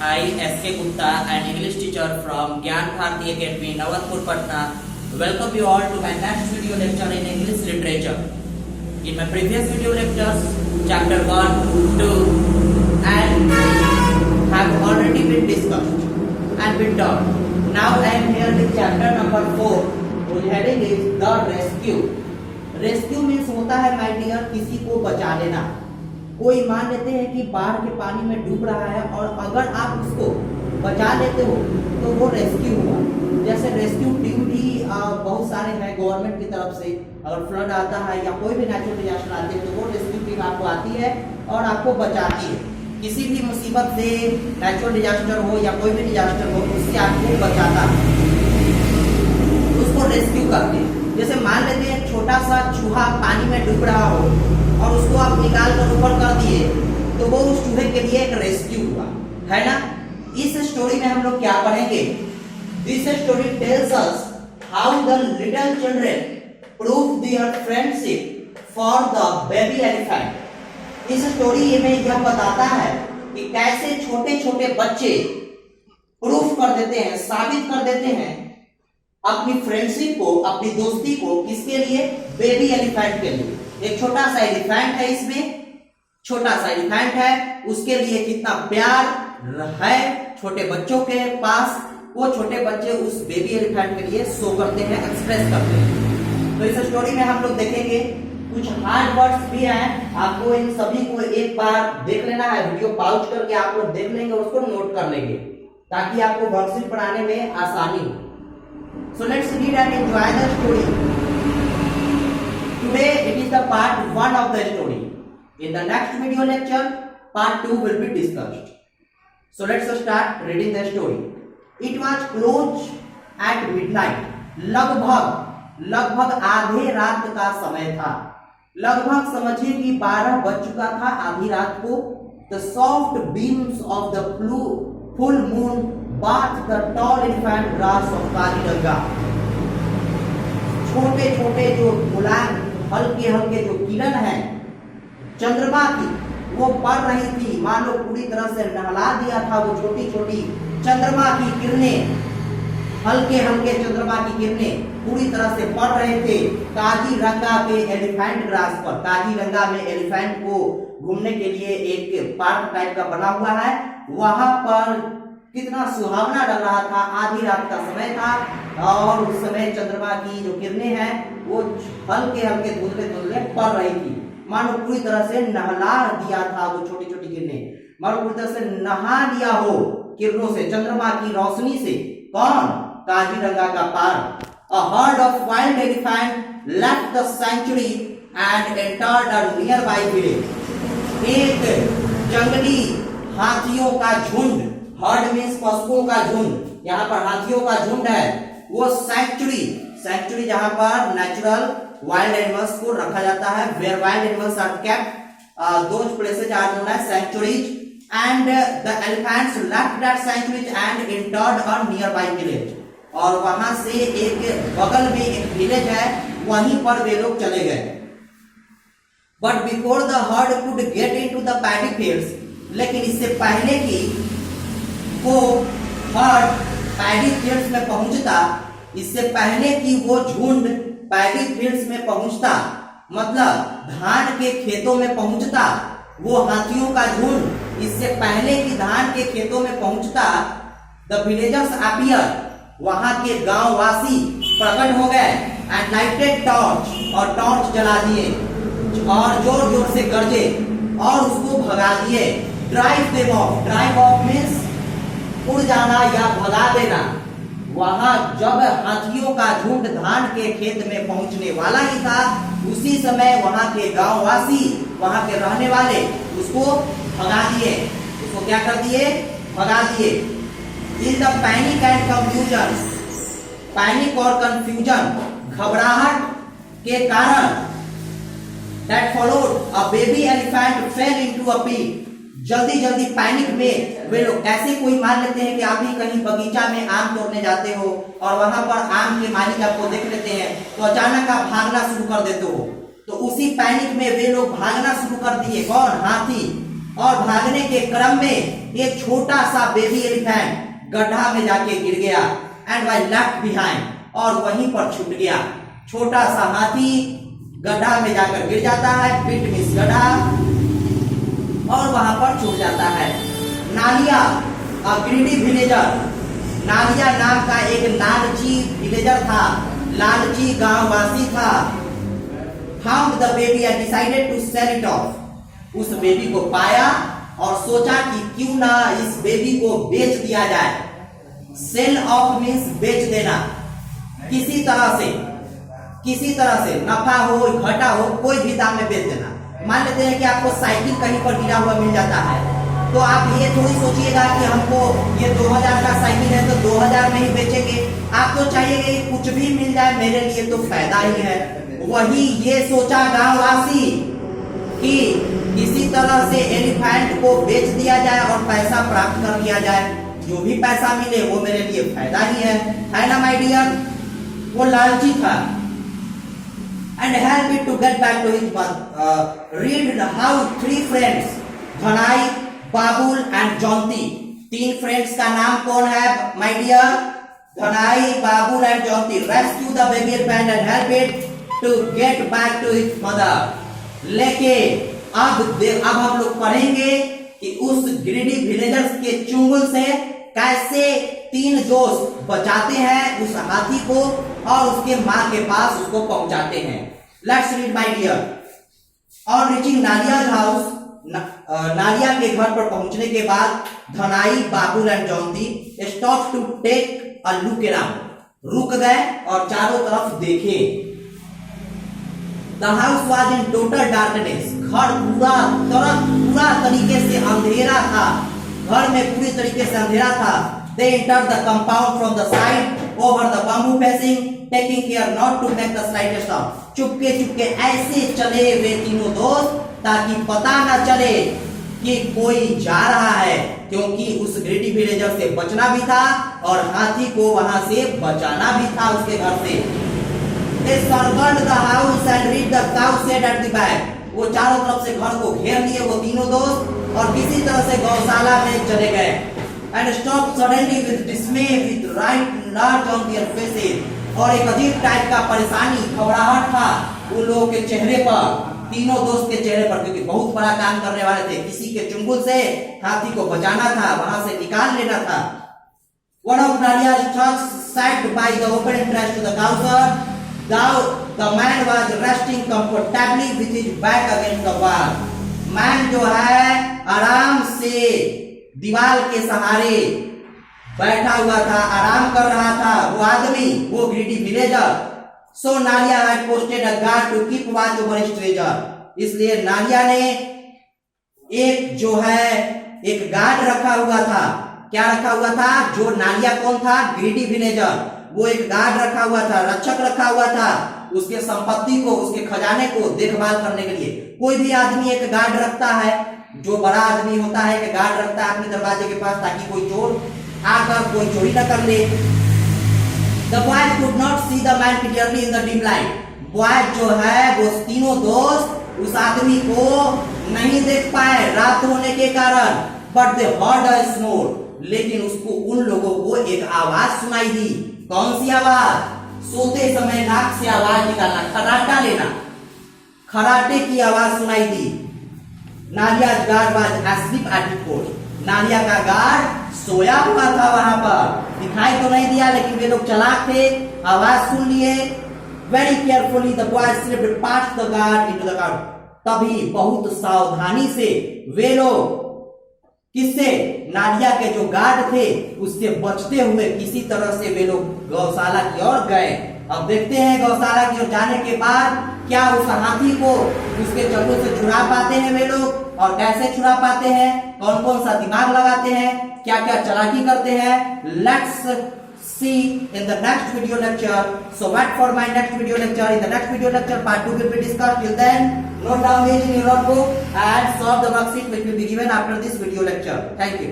I, S.K. Gupta, an English teacher from Gyan Bharati Academy, Navatpur, Patna. Welcome you all to my next video lecture in English literature. In my previous video lectures, chapter 1, 2, and 3 have already been discussed and been taught. Now I am here with chapter number 4, whose heading is The Rescue. Rescue means होता है my dear किसी को बचा लेना. कोई मान लेते हैं कि बाढ़ के पानी में डूब रहा है और अगर आप उसको बचा लेते हो तो वो रेस्क्यू हुआ. जैसे रेस्क्यू टीम भी बहुत सारे हैं गवर्नमेंट की तरफ से. अगर फ्लड आता है या कोई भी नेचुरल डिजास्टर आते हैं तो वो रेस्क्यू टीम आपको आती है और आपको बचाती है. किसी भी मुसीबत से, नेचुरल डिजास्टर हो या कोई भी डिजास्टर हो, उससे आपको बचाता है, उसको रेस्क्यू करते हैं. जैसे मान लेते हैं छोटा सा चूहा पानी में डूब रहा हो और उसको आप निकाल कर ऊपर कर दिए तो वो उस चूहे के लिए एक रेस्क्यू हुआ है ना. इस स्टोरी में हम लोग क्या पढ़ेंगे? This story tells us how the little children prove their friendship for the baby elephant. इस स्टोरी में यह बताता है कि कैसे छोटे छोटे बच्चे प्रूफ कर देते हैं, साबित कर देते हैं अपनी फ्रेंडशिप को, अपनी दोस्ती को. किसके लिए? बेबी एलिफेंट के लिए. एक छोटा सा एलिफेंट है, इसमें छोटा सा एलिफेंट है, उसके लिए कितना प्यार है छोटे बच्चों के पास. वो छोटे बच्चे उस बेबी एलिफेंट के लिए शो करते हैं, एक्सप्रेस करते हैं. तो इस स्टोरी में हम लोग देखेंगे कुछ हार्ड वर्ड्स भी हैं. आपको इन सभी को एक बार देख लेना है, वीडियो पॉज करके आप लोग देख लेंगे, उसको नोट कर लेंगे ताकि आपको वर्कशीट पढ़ाने में आसानी हो. So let's read and enjoy the story. Today it is the part 1 of the story. In the next video lecture, part 2 will be discussed. So let's start reading the story. It was close at midnight. लगभग आधे रात का समय था. लगभग समझिए कि 12 बज चुका था, आधी रात को. The soft beams of the full moon bathed the tall elephant grass of Kaziranga. छोटे छोटे जो मुलायम हल्के हल्के जो किरण है चंद्रमा की, वो पड़ रही थी. मान लो पूरी तरह से नहला दिया था वो छोटी छोटी चंद्रमा की किरणें. हल्के हल्के चंद्रमा की किरणें पूरी तरह से पड़ रहे थे काजीरंगा के एलिफेंट ग्रास पर. काजीरंगा में एलिफेंट को घूमने के लिए एक पार्क टाइप का बना हुआ है. वहां पर कितना सुहावना लग रहा था. आधी रात का समय था और उस समय चंद्रमा की जो किरणें हैं वो हल्के हल्के धुंधले धुंधले पड़ रही थी. मानो पूरी तरह से नहला दिया था वो छोटी छोटी किरणें. मानो पूरी तरह से नहा लिया हो किरणों से, चंद्रमा की रोशनी से. कौन? काजीरंगा का park. A herd of wild elephant left the sanctuary and entered a nearby village. एक जंगली हाथियों का झुंड, हर्ड मीन्स पशुओं का झुंड, यहाँ पर हाथियों का झुंड है. वो सैंक्चुरी जहां पर नेचुरल वाइल्ड एनिमल्स को रखा जाता है, where wild animals are kept, those places are known as sanctuaries. And the elephants left that sanctuaries and entered a nearby village. और वहां से एक बगल में एक विलेज है, वहीं पर वे लोग चले गए. But before the heard could get into the paddy fields, लेकिन इससे पहले कि वो हर्ड पैडी फील्ड्स में पहुंचता, इससे पहले कि वो झुंड पैडी फील्ड्स में पहुंचता, मतलब धान के खेतों में पहुंचता, वो हाथियों का झुंड इससे पहले कि धान के खेतों में पहुंचता, द विलेजर्स अपीयर, वहां के गांववासी प्रकट हो गए. एंड लाइटेड टॉर्च, और टॉर्च जला दिए और जोर जोर से गरजे और उसको भगा दिए. Drive them of. Drive of means उड़ जाना या भगा देना. वहां जब हाथियों का झुंड धान के खेत में पहुंचने वाला ही था, उसी समय वहां के गांववासी, वहां के रहने वाले उसको भगा दिए. उसको क्या कर दिए? भगा दिए. In the panic and confusion, panic और कंफ्यूजन, घबराहट के कारण, that followed a baby elephant fell into a pit. जल्दी जल्दी पैनिक में वे लोग, ऐसे कोई मान लेते हैं कि आप भी कहीं बगीचा में आम तोड़ने जाते हो और वहां पर आम के मालिक आपको देख लेते हैं तो अचानक आप भागना शुरू कर देते हो. तो उसी पैनिक में वे लोग भागना शुरू कर दिए. कौन? हाथी. और भागने के क्रम में एक छोटा सा बेबी एलिफेंट गड्ढा में जाके गिर गया एंड वाज लेफ्ट बिहाइंड, और वहीं पर छूट गया। छोटा सा हाथी गड्ढा में जाकर गिर जाता है, पिट मींस गड्ढा, और वहां पर छूट जाता है। नालिया अ ग्रीडी विलेजर, नालिया नाम का एक लालची विलेजर था, लालची गांववासी था। Found the baby and decided to sell it off, उस बेबी को पाया और सोचा कि क्यों ना इस बेबी को बेच दिया जाए। सेल ऑफ मींस बेच देना, किसी तरह से नफा हो घाटा हो कोई भी दाम में बेच देना। मान लेते हैं कि आपको साइकिल कहीं पर गिरा हुआ मिल जाता है, तो आप ये थोड़ी सोचिएगा कि हमको ये 2000 का साइकिल है तो 2000 में ही बेचेंगे। आप तो चाहिएगा कि कुछ भी मिल जाए मेरे लिए तो फायदा ही है। वही ये सोचा गांववासी कि किसी तरह से एलिफेंट को बेच दिया जाए और पैसा प्राप्त कर लिया जाए, जो भी पैसा मिले वो मेरे लिए फायदा ही है ना माय डियर। वो लालची था। And help it to get back to his mother. Read how 3 friends, Dhanai, Babul and Jonti, 3 friends का नाम कौन है my dear? धनाई, Babul and जॉन्ती rescue the baby elephant and help it to get back to its mother. लेके अब हम लोग पढ़ेंगे कि उस ग्रीडी विलेजर्स के चुंगल से कैसे 3 दोस्त बचाते हैं उस हाथी को और उसके मां के पास उसको पहुंचाते हैं। Let's read my dear. On reaching Nalia's house, Nalia के घर पर पहुंचने के बाद Dhanai, Babul and Jonti stop to take a look around, रुक गए और चारों तरफ देखे। The house was in total darkness, घर पूरा तरीके से अंधेरा था, घर में पूरी तरीके से अंधेरा था। They entered the compound from the side over the bamboo fencing, taking care not to make the slightest sound. चुपके ऐसे चले वे तीनों दोस्त ताकि पता न चले कि कोई जा रहा है, क्योंकि उस ग्रीडी विलेजर से बचना भी था और हाथी को वहां से बचाना भी था उसके घर से। They circled the house and reached the cow shed at the back. वो चारों तरफ से घर को घेर लिए वो तीनों दोस्त और किसी तरह से गौशाला में चले गए। And stopped suddenly with dismay, with right large on their faces. और एक अजीब टाइप का परेशानी, घबराहट था उन लोगों के चेहरे पर, तीनों दोस्त के चेहरे पर, क्योंकि बहुत बड़ा काम करने वाले थे। किसी के चुंगल से हाथी को बचाना था, वहां से निकाल लेना था। One of Nalia's trucks sat by the open entrance to the cow shed. The man was resting comfortably with his back against the wall. Man जो है आराम से दीवार के सहारे बैठा हुआ था, आराम कर रहा था वो आदमी, वो greedy villager. So Nalia had posted a guard to keep watch over his treasure, इसलिए नालिया ने एक गार्ड रखा हुआ था। क्या रखा हुआ था? जो नालिया कौन था? Greedy villager. वो एक गार्ड रखा हुआ था, रक्षक रखा हुआ था उसके संपत्ति को, उसके खजाने को देखभाल करने के लिए। कोई भी आदमी एक गार्ड रखता है, जो बड़ा आदमी होता है एक गार्ड रखता है अपने दरवाजे के पास, ताकि कोई चोर आकर कोई चोरी न कर ले। The boys could not see the man clearly in the dim light. Boys जो है वो तीनों दोस्त उस आदमी को नहीं देख पाए रात होने के कारण, but they heard a snore, लेकिन उसको उन लोगों को एक आवाज सुनाई दी। कौन सी आवाज? सोते समय नाक से आवाज निकालना, खराटा लेना, खराटे की आवाज सुनाई दी। नालिया's guard was asleep at the post. नालिया का गार्ड सोया हुआ था वहां पर, दिखाई तो नहीं दिया लेकिन वे लोग चालाक थे, आवाज सुन लिए। Very carefully the boys slipped past the guard into the cow. तभी बहुत सावधानी से वे लोग किससे? नालिया के जो गार्ड थे उससे बचते हुए किसी तरह से वे लोग गौशाला की ओर गए। अब देखते हैं गौशाला की ओर जाने के बाद क्या उस हाथी को उसके चंगुल से छुड़ा पाते हैं वे लोग, और कैसे छुड़ा पाते हैं, कौन कौन सा दिमाग लगाते हैं, क्या क्या चालाकी करते हैं। Let's see in the next video lecture. So wait for my next video lecture. In the next video lecture part 2 will be discussed. Till then, note down these in your notebook and solve the worksheet which will be given after this video lecture. Thank you.